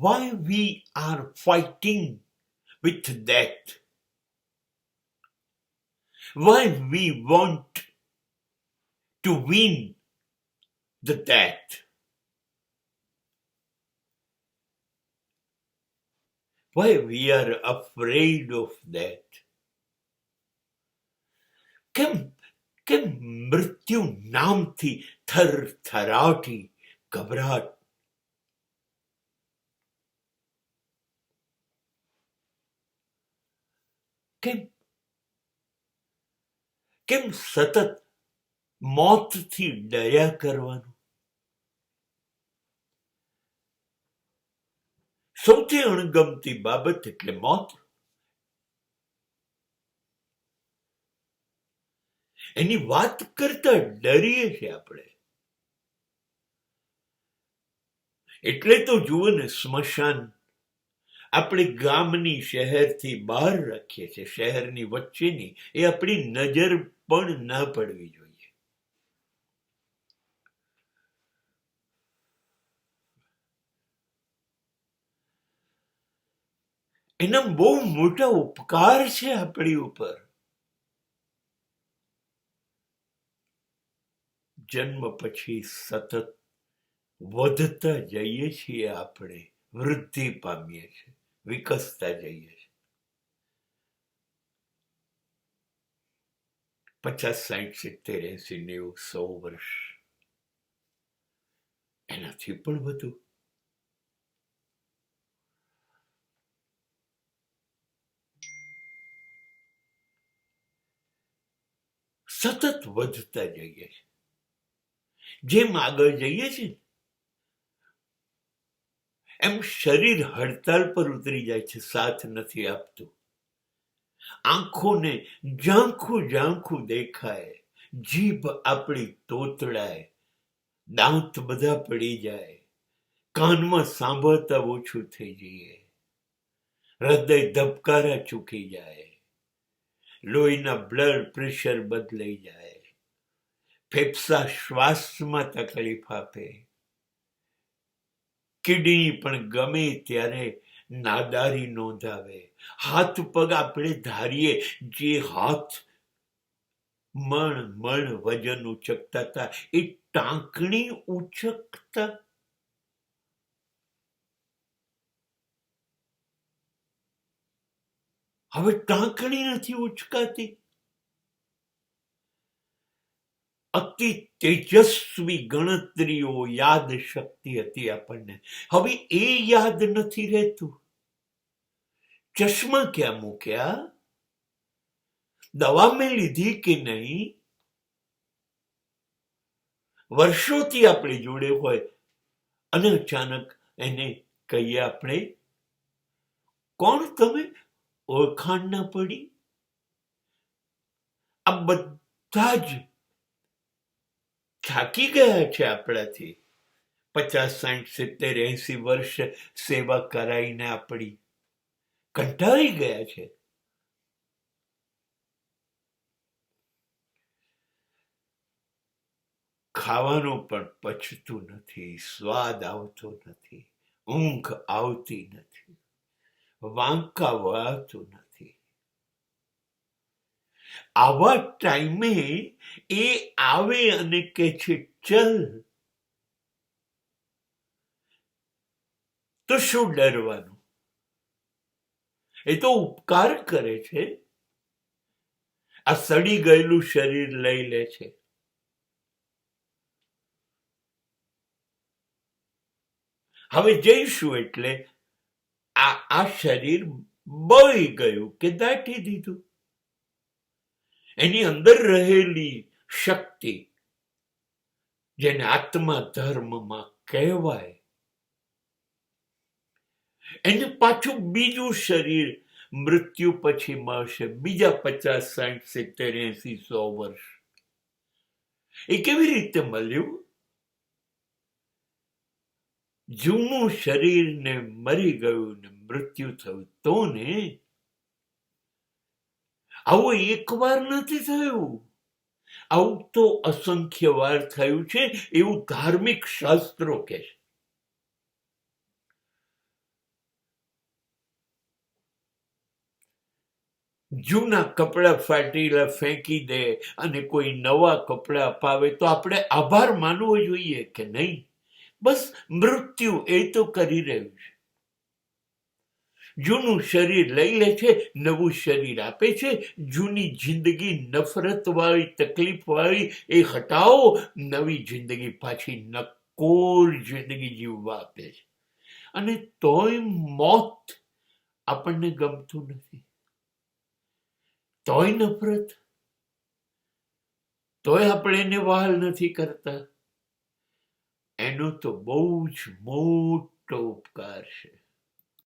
why we are fighting with death, why we want to win the death, why we are afraid of death. કેમ મૃત્યુ નામથી થરથરાટી ગભરાટ? કેમ સતત મોતથી ડર્યા કરવાનું? સૌથી અણગમતી બાબત એટલે મોત. એની વાત કરતા ડરીએ છીએ આપણે. એટલે તો જુઓ ને, સ્મશાન આપણે ગામની શહેરથી બહાર રાખીએ છીએ, શહેરની વચ્ચેની. એ આપણી નજર પણ ના પડવી જોઈએ. એના બહુ મોટા ઉપકાર છે આપણી ઉપર. જન્મ પછી સતત વધતા જઈએ છીએ, આપણે વૃદ્ધિ પામીએ છીએ, વિકસતા જઈએ છીએ. 50, 60, 70, 80, 90, 100 વર્ષ, એનાથી પણ વધુ. સતત વધતા જઈએ છીએ. જેમ આગળ જઈએ છીએ એમ શરીર હડતાલ પર ઉતરી જાય છે, સાથ નથી આપતું. આંખોને ઝાંખું ઝાંખું દેખાય, જીભ આપણી તોતડાય, દાંત બધા પડી જાય, કાનમાં સાંભળતા ઓછું થઈ જઈએ, હૃદય ધબકારા ચૂકી જાય, લોહીના બ્લડ પ્રેશર બદલાઈ જાય, ફેફસા શ્વાસમાં તકલીફ આપે, કિડની પણ ગમે ત્યારે નાદારી નોંધાવે, હાથ પગ આપણે ધારીએ, જે હાથ મણ વજન ઉચકતા હતા એ ટાંકણી ઉચકતા. હવે ટાંકણી નથી ઉચકાતી. અતિ તેજસ્વી ગણતરીઓ, યાદ શક્તિ હતી આપણને, હવે એ યાદ નથી રહેતું. ચશ્મા ક્યાં મૂક્યા? દવા મેં લીધી કે નહીં? વર્ષોથી આપણે જોડે હોય અને અચાનક એને કહીએ આપણે, કોણ તમે? ઓળખાણ ના પડી. આ બધા જ થાકી ગયા છે આપણાથી. 50, 60, 70, 80 વર્ષ સેવા કરાઈને આપણી કંટાળી ગયા છે. ખાવાનું પણ પચતું નથી, સ્વાદ આવતો નથી, ઊંઘ આવતી નથી, વાંકા વળાતું નથી. આવા ટાઈમે એ આવે અને કે છે ચલ, તો શું ડરવાનું? એ તો ઉપકાર કરે છે. આ સડી ગયેલું શરીર લઈ લે છે. હવે જઈશું એટલે આ શરીર બળી ગયું કે દાટી દીધું. એની અંદર રહેલી શક્તિ, જેને આત્મા ધર્મમાં કહેવાય, એને પાછું બીજું શરીર મૃત્યુ પછી મળશે. બીજા 50, 60, 70, 80, 100 વર્ષ. એ કેવી રીતે મળ્યું? જૂનું શરીર ને મરી ગયું ને મૃત્યુ થયું તો ને. આવું એકવાર નથી થયું, આવું તો અસંખ્ય વાર થયું છે, એવું ધાર્મિક શાસ્ત્રો કહે છે. જૂના કપડાં ફાટેલા ફેંકી દે અને કોઈ નવા કપડાં અપાવે તો આપણે આભાર માનવો જોઈએ કે નહીં? બસ મૃત્યુ એ તો કરી રહ્યું છે. જૂનું શરીર લઈ લે છે, નવું શરીર આપે છે. જૂની જિંદગી નફરત વાળી, તકલીફ વાળી એ હટાવો, નવી જિંદગી પાછી નકોર જિંદગી જીવવા આપે છે. અને તોય મોત આપણને ગમતું નથી, તોય નફરત, તોય આપણે એને વહાલ નથી કરતા. એનો તો બહુ જ મોટો ઉપકાર છે.